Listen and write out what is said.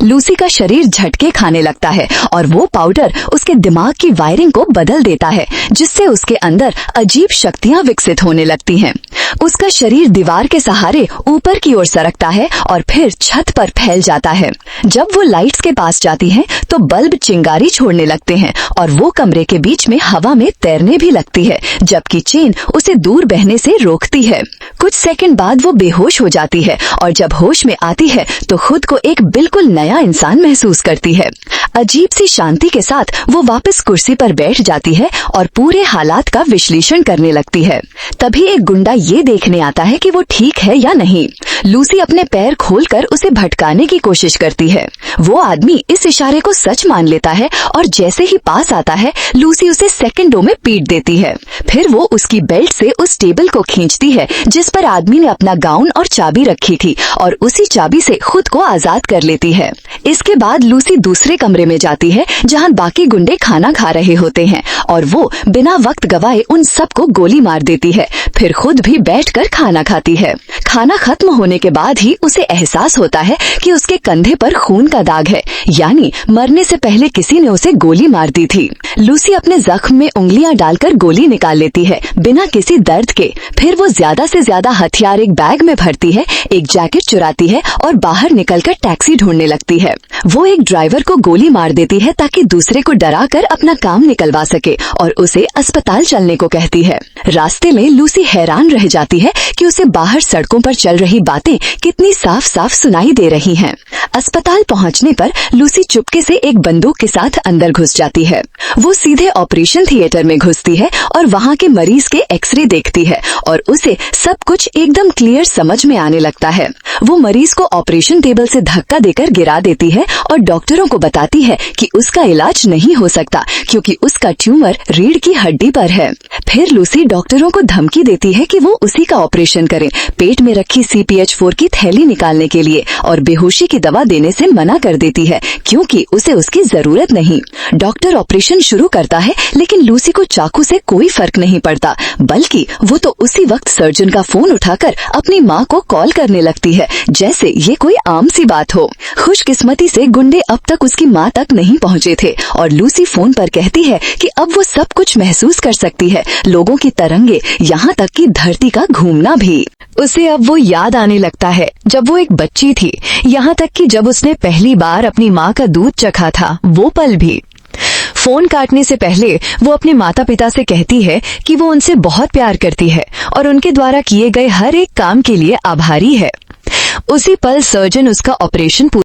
Lucy का शरीर झटके खाने लगता है और वो पाउडर उसके दिमाग की वायरिंग को बदल देता है, जिससे उसके अंदर अजीब शक्तियां विकसित होने लगती हैं। उसका शरीर दीवार के सहारे ऊपर की ओर सरकता है और फिर छत पर फैल जाता है। जब वो लाइट्स के पास जाती है तो बल्ब चिंगारी छोड़ने लगते हैं और वो कमरे के बीच में हवा में तैरने भी लगती है, जबकि चेन उसे दूर बहने से रोकती है। कुछ सेकंड बाद वो बेहोश हो जाती है और जब होश में आती है तो खुद को एक बिल्कुल नया इंसान महसूस करती है। अजीब सी शांति के साथ वो वापस कुर्सी पर बैठ जाती है और पूरे हालात का विश्लेषण करने लगती है। तभी एक गुंडा ये देखने आता है कि वो ठीक है या नहीं। लूसी अपने पैर खोलकर उसे भटकाने की कोशिश करती है। वो आदमी इस इशारे को सच मान लेता है और जैसे ही पास आता है लूसी उसे सेकंडों में पीट देती है। फिर वो उसकी बेल्ट से उस टेबल को खींचती है जिस पर आदमी ने अपना गाउन और चाबी रखी थी और उसी चाबी से खुद को आजाद कर लेती है। इसके बाद लूसी दूसरे कमरे में जाती है जहाँ बाकी गुंडे खाना खा रहे होते हैं और वो बिना वक्त गवाए उन सबको गोली मार देती है। फिर खुद भी बैठकर खाना खाती है। खाना खत्म होने के बाद ही उसे एहसास होता है कि उसके कंधे पर खून का दाग है, यानी मरने से पहले किसी ने उसे गोली मार दी थी। लूसी अपने जख्म में उंगलियां डालकर गोली निकाल लेती है बिना किसी दर्द के। फिर वो ज्यादा से ज्यादा हथियार एक बैग में भरती है, एक जैकेट चुराती है और बाहर निकलकर टैक्सी ढूंढने लगती है। वो एक ड्राइवर को गोली मार देती है ताकि दूसरे को डराकर अपना काम निकलवा सके और उसे अस्पताल चलने को कहती है। रास्ते में लूसी हैरान रह जाती है कि उसे बाहर सड़कों पर चल रही बातें कितनी साफ साफ सुनाई दे रही हैं। अस्पताल पहुंचने पर लूसी चुपके से एक बंदूक के साथ अंदर घुस जाती है। वो सीधे ऑपरेशन थिएटर में घुसती है और वहाँ के मरीज के एक्सरे देखती है और उसे सब कुछ एकदम क्लियर समझ में आने लगता है। वो मरीज को ऑपरेशन टेबल से धक्का देकर गिरा देती है और डॉक्टरों को बताती है कि उसका इलाज नहीं हो सकता क्योंकि उसका ट्यूमर रीढ़ की हड्डी पर है। फिर लूसी डॉक्टरों को धमकी देती है कि वो उसी का ऑपरेशन करें, पेट में रखी CPH4 की थैली निकालने के लिए, और बेहोशी की दवा देने से मना कर देती है क्योंकि उसे उसकी जरूरत नहीं। डॉक्टर ऑपरेशन शुरू करता है लेकिन लूसी को चाकू से कोई फर्क नहीं पड़ता, बल्कि वो तो उसी वक्त सर्जन का फोन उठाकर अपनी माँ को कॉल करने लगती है जैसे ये कोई आम सी बात हो। खुशकिस्मती से गुंडे अब तक उसकी माँ तक नहीं पहुँचे थे और लूसी फोन पर कहती है कि अब वो सब कुछ महसूस कर सकती है, लोगों की तरंगे, यहाँ तक कि धरती का घूमना भी। उसे अब वो याद आने लगता है जब वो एक बच्ची थी, यहाँ तक कि जब उसने पहली बार अपनी माँ का दूध चखा था, वो पल भी। फोन काटने से पहले वो अपने माता पिता से कहती है कि वो उनसे बहुत प्यार करती है और उनके द्वारा किए गए हर एक काम के लिए आभारी है। उसी पल सर्जन उसका ऑपरेशन